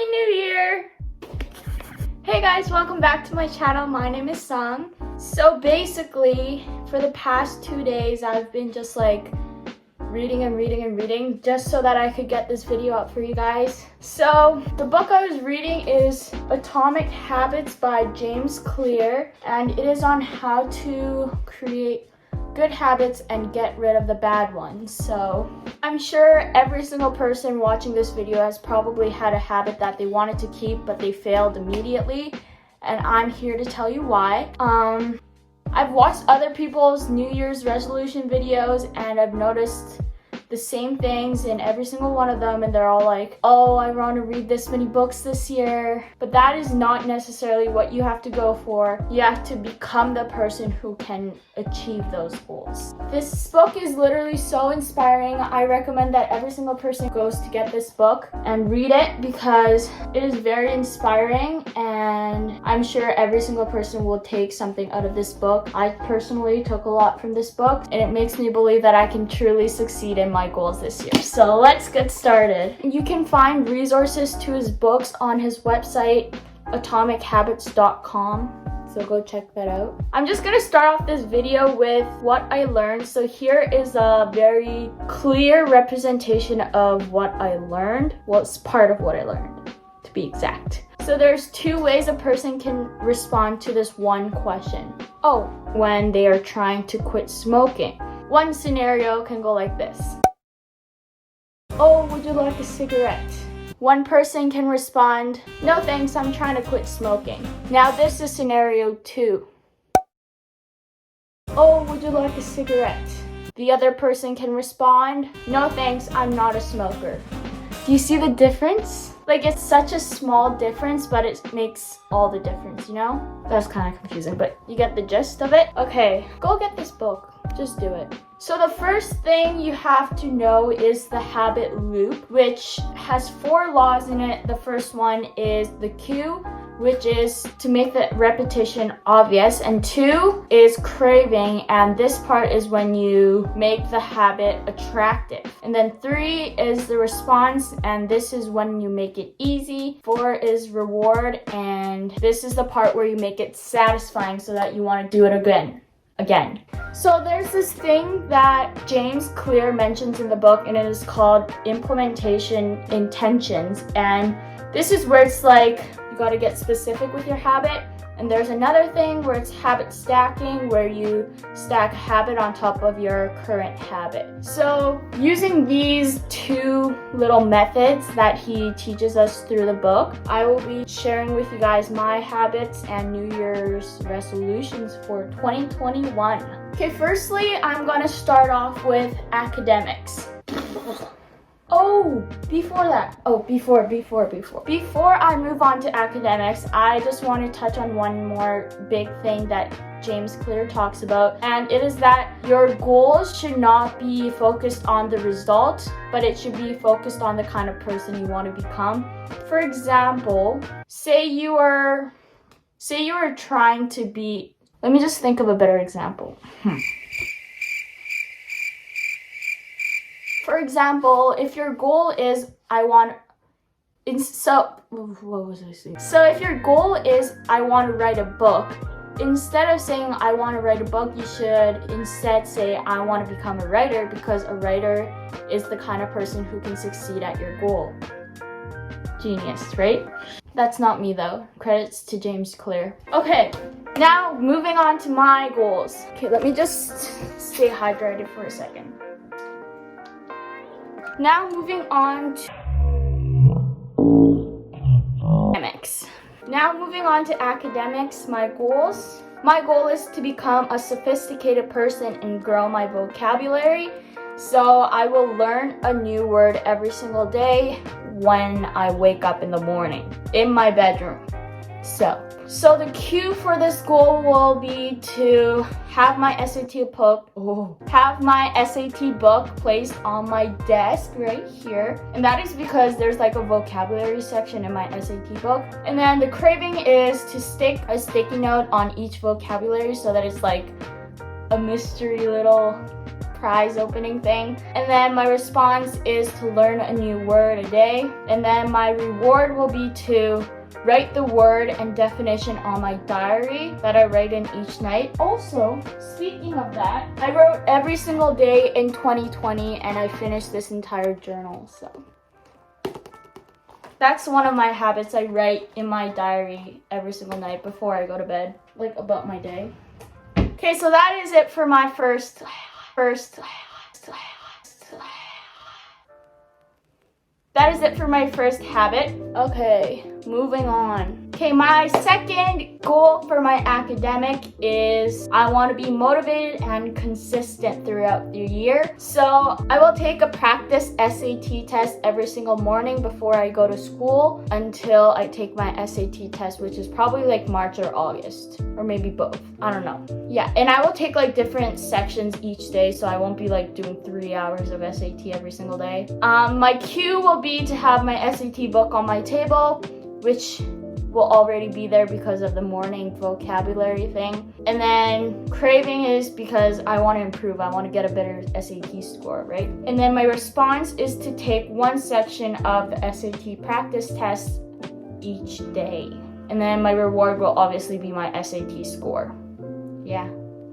Happy New Year! Hey guys, welcome back to my channel. My name is Sung. So basically, for the past 2 days, I've been just like reading just so that I could get this video up for you guys. So the book I was reading is Atomic Habits by James Clear, and it is on how to create good habits and get rid of the bad ones. So I'm sure every single person watching this video has probably had a habit that they wanted to keep but they failed immediately, and I'm here to tell you why. I've watched other people's New Year's resolution videos and I've noticed the same things in every single one of them, and they're all like, oh, I want to read this many books this year. But that is not necessarily what you have to go for. You have to become the person who can achieve those goals. This book is literally so inspiring. I recommend that every single person goes to get this book and read it because it is very inspiring, and I'm sure every single person will take something out of this book. I personally took a lot from this book, and it makes me believe that I can truly succeed in my goals this year. So let's get started. You can find resources to his books on his website, atomichabits.com. So go check that out. I'm just gonna start off this video with what I learned. So here is a very clear representation of what I learned. Well, it's part of what I learned, to be exact. So there's 2 ways a person can respond to this one question. Oh, when they are trying to quit smoking. One scenario can go like this. Oh, would you like a cigarette? One person can respond, no thanks, I'm trying to quit smoking. Now this is scenario 2. Oh, would you like a cigarette? The other person can respond, no thanks, I'm not a smoker. Do you see the difference? Like, it's such a small difference, but it makes all the difference, you know? That's kind of confusing, but you get the gist of it. Okay, go get this book. Just do it. So the first thing you have to know is the habit loop, which has 4 laws in it. The first one is the cue, which is to make the repetition obvious, and 2 is craving, and this part is when you make the habit attractive. And then 3 is the response, and this is when you make it easy. 4 is reward, and this is the part where you make it satisfying so that you want to do it again. So there's this thing that James Clear mentions in the book, and it is called implementation intentions, and this is where it's like you got to get specific with your habit. And there's another thing where it's habit stacking, where you stack a habit on top of your current habit. So using these 2 little methods that he teaches us through the book, I will be sharing with you guys my habits and New Year's resolutions for 2021. Okay, firstly, I'm gonna start off with academics. Before I move on to academics, I just want to touch on one more big thing that James Clear talks about, and it is that your goals should not be focused on the result, but it should be focused on the kind of person you want to become. For example, say you are trying to be, let me just think of a better example. For example, if your goal is So if your goal is I want to write a book, instead of saying I want to write a book, you should instead say I want to become a writer, because a writer is the kind of person who can succeed at your goal. Genius, right? That's not me though. Credits to James Clear. Okay, now moving on to my goals. Okay, let me just stay hydrated for a second. Now moving on to academics. My goals. My goal is to become a sophisticated person and grow my vocabulary. So I will learn a new word every single day when I wake up in the morning in my bedroom. So the cue for this goal will be to have my SAT book placed on my desk right here. And that is because there's like a vocabulary section in my SAT book. And then the craving is to stick a sticky note on each vocabulary so that it's like a mystery little prize opening thing. And then my response is to learn a new word a day. And then my reward will be to write the word and definition on my diary that I write in each night. Also, speaking of that, I wrote every single day in 2020 and I finished this entire journal, so. That's one of my habits. I write in my diary every single night before I go to bed, like about my day. Okay, so that is it for my first. That is it for my first habit. Okay, moving on. Okay, my second goal for my academic is I want to be motivated and consistent throughout the year. So I will take a practice SAT test every single morning before I go to school until I take my SAT test, which is probably like March or August, or maybe both. I don't know. Yeah, and I will take like different sections each day, so I won't be like doing 3 hours of SAT every single day. My cue will be to have my SAT book on my table, which will already be there because of the morning vocabulary thing. And then craving is because I want to improve. I want to get a better SAT score, right? And then my response is to take one section of the SAT practice test each day. And then my reward will obviously be my SAT score. Yeah.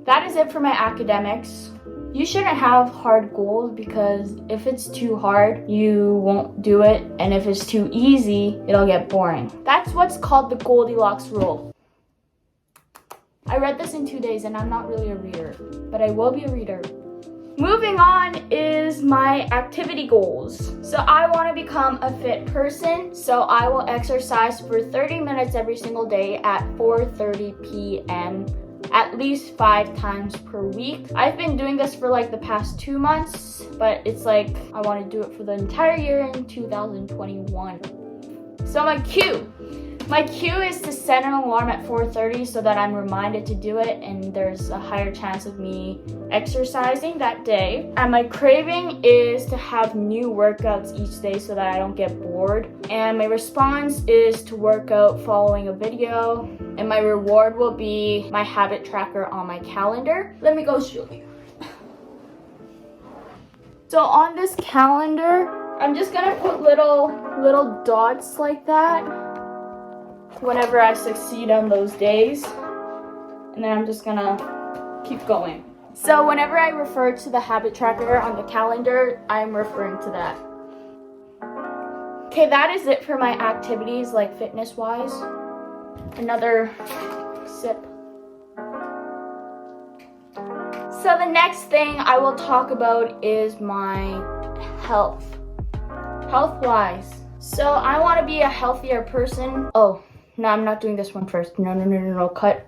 That is it for my academics. You shouldn't have hard goals because if it's too hard, you won't do it. And if it's too easy, it'll get boring. That's what's called the Goldilocks rule. I read this in 2 days and I'm not really a reader, but I will be a reader. Moving on is my activity goals. So I want to become a fit person, so I will exercise for 30 minutes every single day at 4:30 p.m. at least 5 times per week. I've been doing this for like the past 2 months, but it's like I want to do it for the entire year in 2021. So my cue is to set an alarm at 4:30 so that I'm reminded to do it and there's a higher chance of me exercising that day. And my craving is to have new workouts each day so that I don't get bored. And my response is to work out following a video. And my reward will be my habit tracker on my calendar. Let me go show you. So on this calendar, I'm just gonna put little dots like that whenever I succeed on those days. And then I'm just gonna keep going. So whenever I refer to the habit tracker on the calendar, I'm referring to that. Okay, that is it for my activities, like fitness-wise. Another sip. So the next thing I will talk about is my health-wise. So I want to be a healthier person. Oh, no, I'm not doing this one first. No, cut.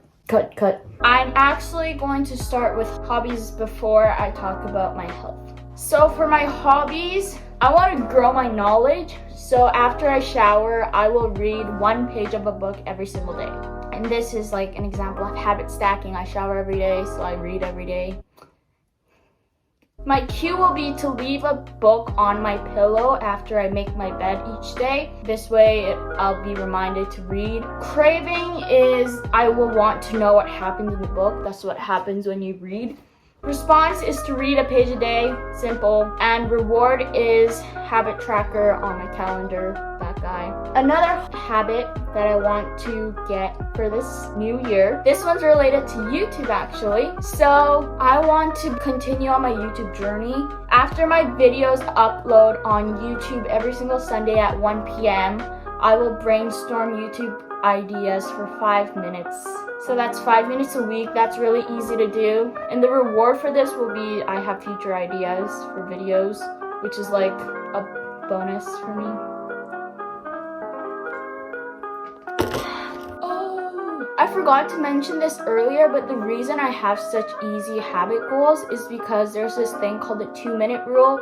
I'm actually going to start with hobbies before I talk about my health. So for my hobbies, I want to grow my knowledge. So after I shower, I will read 1 page of a book every single day. And this is like an example of habit stacking. I shower every day, so I read every day. My cue will be to leave a book on my pillow after I make my bed each day. This way I'll be reminded to read. Craving is I will want to know what happens in the book. That's what happens when you read. Response is to read a page a day, simple. And reward is habit tracker on my calendar, that guy. Another habit that I want to get for this new year, this one's related to YouTube actually. So I want to continue on my YouTube journey. After my videos upload on YouTube every single Sunday at 1 p.m., I will brainstorm YouTube ideas for 5 minutes. So that's 5 minutes a week. That's really easy to do. And the reward for this will be I have future ideas for videos, which is like a bonus for me. Oh, I forgot to mention this earlier, but the reason I have such easy habit goals is because there's this thing called the 2-minute rule,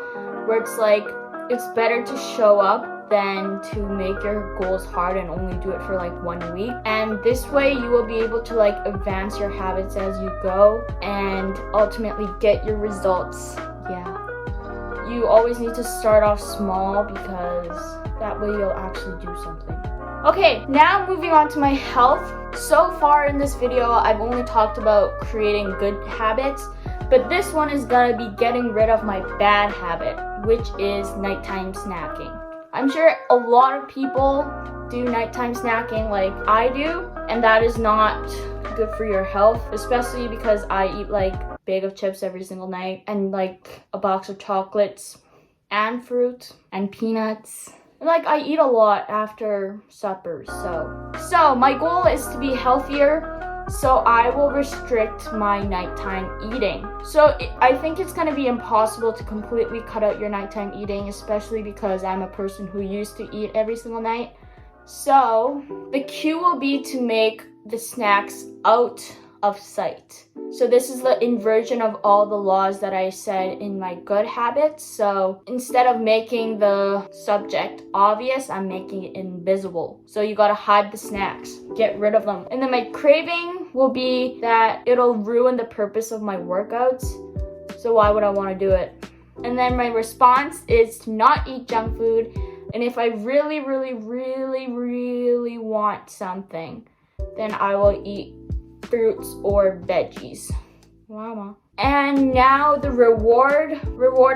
where it's like it's better to show up than to make your goals hard and only do it for like 1 week. And this way you will be able to like advance your habits as you go and ultimately get your results. Yeah. You always need to start off small because that way you'll actually do something. Okay, now moving on to my health. So far in this video, I've only talked about creating good habits, But this one is gonna be getting rid of my bad habit, which is nighttime snacking. I'm sure a lot of people do nighttime snacking like I do, and that is not good for your health, especially because I eat like a bag of chips every single night and like a box of chocolates and fruit and peanuts. Like, I eat a lot after supper, so my goal is to be healthier, so I will restrict my nighttime eating. So I think it's gonna be impossible to completely cut out your nighttime eating, especially because I'm a person who used to eat every single night. So the cue will be to make the snacks out of sight. So this is the inversion of all the laws that I said in my good habits. So instead of making the subject obvious, I'm making it invisible. So you gotta hide the snacks, get rid of them. And then my craving will be that it'll ruin the purpose of my workouts. So why would I wanna do it? And then my response is to not eat junk food. And if I really, really, really, really want something, then I will eat fruits or veggies. Mama. And now the reward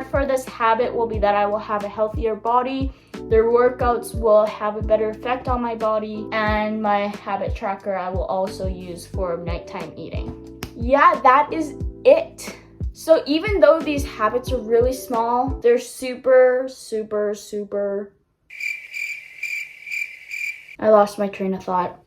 for this habit will be that I will have a healthier body. The workouts will have a better effect on my body, and my habit tracker I will also use for nighttime eating. Yeah, that is it. So even though these habits are really small, they're super, super, super... I lost my train of thought.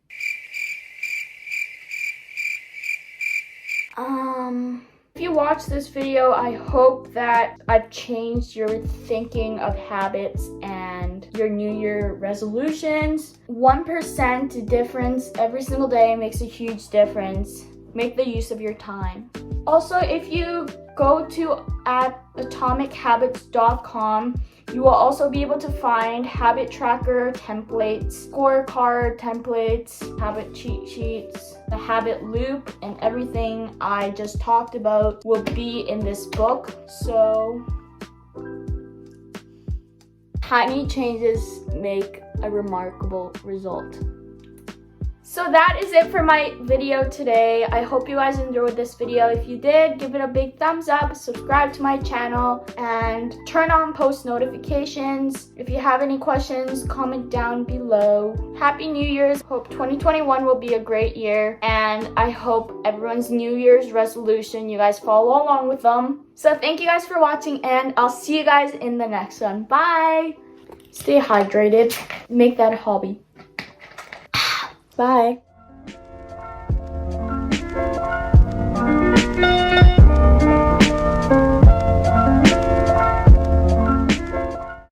If you watch this video, I hope that I've changed your thinking of habits and your New Year resolutions. 1% difference every single day makes a huge difference. Make the use of your time. Also, if you go to atomichabbits.com, you will also be able to find habit tracker templates, scorecard templates, habit cheat sheets, the habit loop, and everything I just talked about will be in this book. So, tiny changes make a remarkable result. So that is it for my video today. I hope you guys enjoyed this video. If you did, give it a big thumbs up, subscribe to my channel, and turn on post notifications. If you have any questions, comment down below. Happy New Year's. Hope 2021 will be a great year, and I hope everyone's New Year's resolution, you guys follow along with them. So thank you guys for watching, and I'll see you guys in the next one. Bye! Stay hydrated. Make that a hobby. Bye.